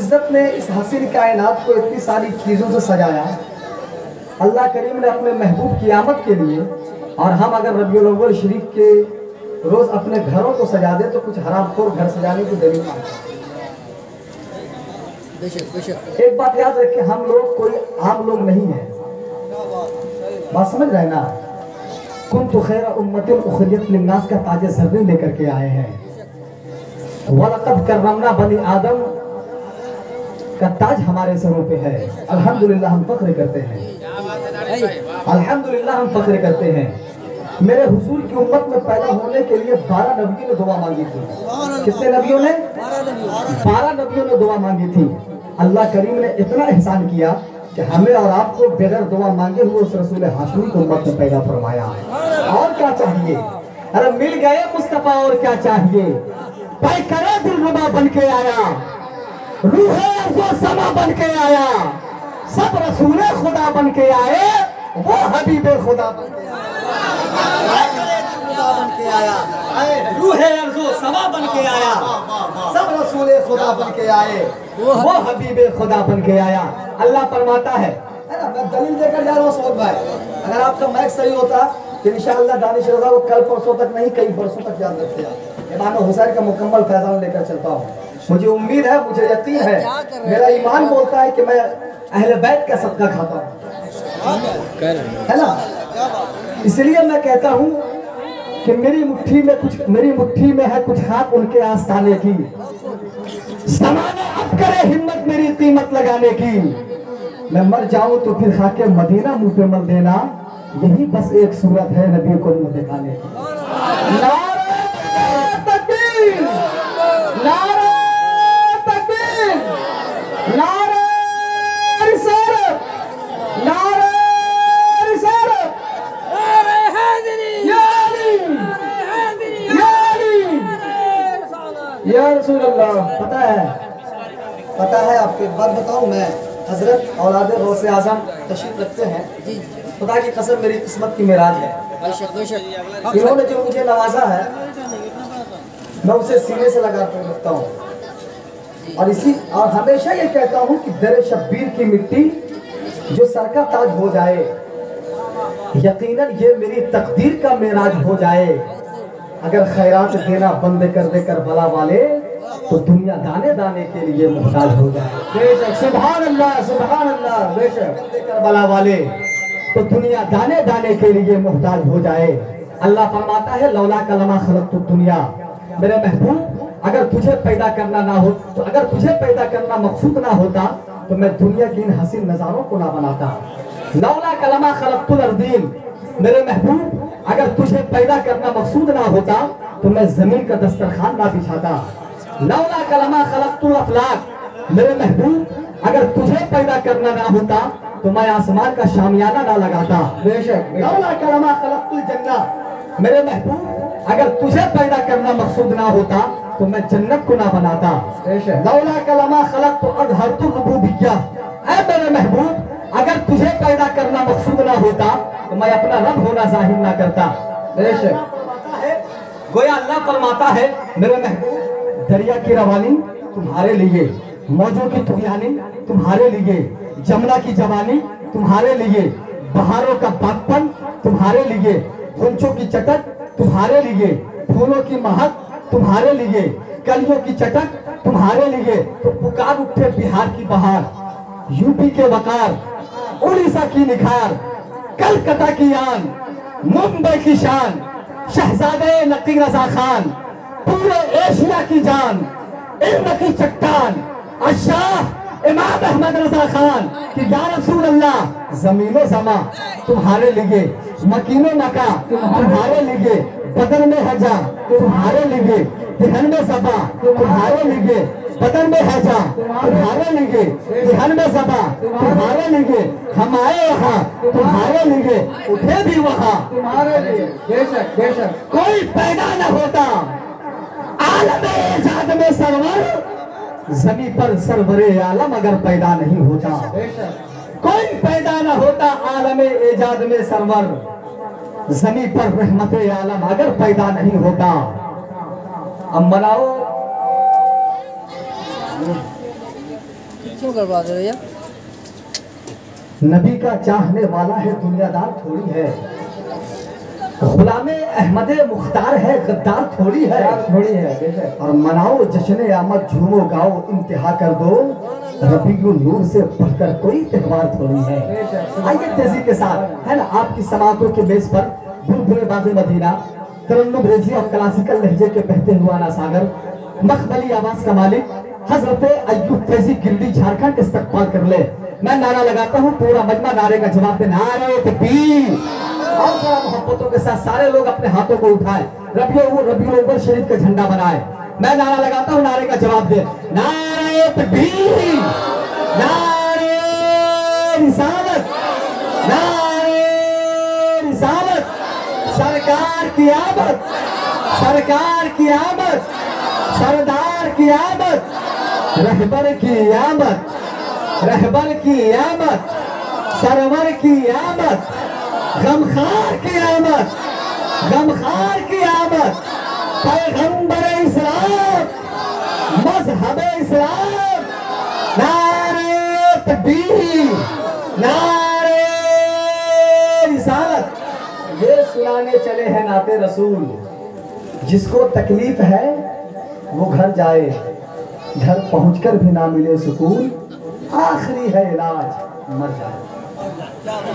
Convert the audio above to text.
इज्जत ने इस हसीन कायनात को इतनी सारी चीज़ों से सजाया। अल्लाह करीम ने अपने महबूब क़यामत के लिए, और हम अगर रबीउल अव्वल शरीफ के रोज़ अपने घरों को सजा दे तो कुछ हरामखोर घर सजाने की दलील मांगता है। एक बात याद रखें, हम लोग कोई आम लोग नहीं है। बात समझ रहे हैं ना? कुन्तु खैरा उम्मतिन उखरियत लिन्नास का ताज ज़र्री लेकर के आए हैं। वलक़द कररमना बनी आदम का ताज हमारे सरों पे है। अल्हम्दुलिल्लाह हम फख्र करते हैं, अल्हम्दुलिल्लाह हम फख्र करते हैं। मेरे हुजूर की उम्मत में पैदा होने के लिए 12 नबियों ने दुआ मांगी थी। कितने नबियों ने? 12 नबियों ने दुआ मांगी थी। अल्लाह करीम ने इतना एहसान किया कि हमें और आपको बगैर दुआ मांगे हुए उस रसूल हाशमी को उम्मत में पैदा फरमाया। और क्या चाहिए? अरे मिल गए मुस्तफा, और क्या चाहिए? पैकरे दिलरुबा बन के आया, रूहे अर्ज़ो समा बन के आया, सब रसूले खुदा बन के आए, वो हबीबे खुदा बन के आया, रूहे अर्ज़ो समा बन के आया, सब रसूले खुदा बन के आए, वो हबीबे खुदा बन के आया। अल्लाह फरमाता है ना, मैं दलील देकर जा रहा हूँ सोद भाई, अगर आपका मैथ सही होता तो इंशाअल्लाह दानिश रज़ा को कल परसों तक नहीं कई बरसों तक याद रखे आप। इमाम हुसैन का मुकम्मल फैज़ान लेकर चलता हूँ। मुझे उम्मीद है, मुझे यकीन है, मेरा ईमान बोलता है कि मैं अहले बैत का सदका खाता हूँ, है ना? इसलिए मैं कहता हूँ कि मेरी मुट्ठी में है कुछ खाक उनके आस्ताने की। ज़माना अब करे हिम्मत मेरी कीमत लगाने की। मैं मर जाऊं तो फिर खाके मदीना मुंह पे मल देना, यही बस एक सूरत है नबी को मुंह दिखाने की। नारे तकबीर, नारे तकबीर, नारे रिसालत, नारे रिसालत, नारे हैदरी, या अली, या अली, या रसूल अल्लाह। पता है आपको एक बात बताऊं, मैं हजरत औलाद गौसे आज़म तशरीफ रखते हैं। खुदा की कसम मेरी किस्मत की मेराज है। इन्होंने जो मुझे नवाजा है मैं उसे सीने से लगा कर रखता हूँ, और हमेशा ये कहता हूँ कि दर शब्बीर की मिट्टी जो सर का ताज हो जाए, यकीनन ये मेरी तकदीर का मेराज हो जाए। अगर खैरात देना बंद कर दे करबला वाले तो दुनिया दाने दाने के लिए मुहताज हो जाए। बेशक, सुभान अल्लाह, सुभान अल्लाह। बेशक, करबला वाले तो दुनिया दाने दाने के लिए मुहताज हो जाए। अल्लाह फरमाता है लौला कलमा खलक़तु दुनिया, मेरे महबूब अगर तुझे पैदा करना ना हो, तो अगर तुझे पैदा करना मकसूद ना होता तो मैं दुनिया की इन हसीन नजारों को ना बनाता। लौला कलमा खलक़तुल अर्दीन, मेरे महबूब अगर तुझे पैदा करना मकसूद ना होता तो मैं जमीन का दस्तरखान ना बिछाता। लौला कलमा खलक़तुल अफ़लाक, मेरे महबूब अगर तुझे पैदा करना ना होता तो मैं आसमान का शामियाना ना लगाता। बेशक, लौला कलमा खलक़तुल जन्ना, मेरे महबूब अगर तुझे पैदा करना मकसूद ना होता तो मैं जन्नत को ना बनाता। लौला कलमा खलक़तु अज़हरतु रुबूबिय्या, ऐ मेरे महबूब अगर तुझे पैदा करना मकसूद ना होता तो मैं अपना रब होना जाहिर ना करता। बेशक, गोया अल्लाह फरमाता है मेरे महबूब दरिया की रवानी तुम्हारे लिए, मौजों की तुगयानी तुम्हारे लिए, जमुना की जवानी तुम्हारे लिए, बहारों का बागपन तुम्हारे लिए, गुंचों की चटक तुम्हारे लिए, फूलों की महक तुम्हारे लिए, कलियों की चटक तुम्हारे लिए। तो पुकार उठे बिहार की बहार, यूपी के वकार, उड़ीसा की निखार, कलकत्ता की आन, मुंबई की शान, शहजादे नकीर रजा खान, पूरे एशिया की जान, इल्म की चट्टान, अशाह इमाम अहमद रजा खान कि या रसूल अल्लाह, जमीनो जमा तुम्हारे लिए, मकीनो मका तुम्हारे लिए, बदन में हजा तुम्हारे लिए, दिहन में सबा तुम्हारे लिए, बदन में हजा तुम्हारे लिए, दिहन में सबा तुम्हारे लिए, हम आए यहाँ तुम्हारे लिए, उठे भी वहाँ तुम्हारे लिए। बेशक, बेशक, कोई पैदा न होता आलम इजाद में सरवर, जमी पर सरवरे आलम अगर पैदा नहीं होता। कोई पैदा न होता आलम इजाद में सरवर, जमी पर रहमत आलम अगर पैदा नहीं होता। अब मनाओ क्यों करवा दे भैया? नबी का चाहने वाला है, दुनियादार थोड़ी है। गुलामे अहमद मुख्तार है, गद्दार थोड़ी है। और मनाओ जश्न आमद, झूमो गाओ, इंतहा कर दो, रबीउल नूर से बढ़कर कोई त्योहार थोड़ी है। आइए तेजी के साथ, है ना, आपकी समातों के बेस पर बुलबुल बाज़े मदीना, तरन्नुम रेजी और क्लासिकल लहजे के बहते हुए आना सागर, मखमली आवाज का मालिक हजरत अय्यूब फैजी गिरडी झारखंड इस्तकबाल कर ले। मैं नारा लगाता हूँ, पूरा मजमा नारे का जवाब दे। नारे तकबीर। और जरा मोहब्बतों के साथ सारे लोग अपने हाथों को उठाएं, रबीउल अव्वल शरीफ का झंडा बनाए। मैं नारा लगाता हूँ, नारे का जवाब दे। नारे तकबीर, नारे रिसालत, नारे रिसालत। सरकार की आमद, सरकार की आमद, सरदार की आमद, रहबर की आमद, रहबर की आमद, सरवर की आमद, गमखार की आमद, गमखार की आमद। पैगंबर इस्लाम, मजहब इस्लाम। नारे तकबीर, नारे रिसालत। ये सुनाने चले हैं नाते रसूल। जिसको तकलीफ है वो घर जाए, घर पहुंचकर भी ना मिले सुकून, आखिरी है इलाज, मर जाए।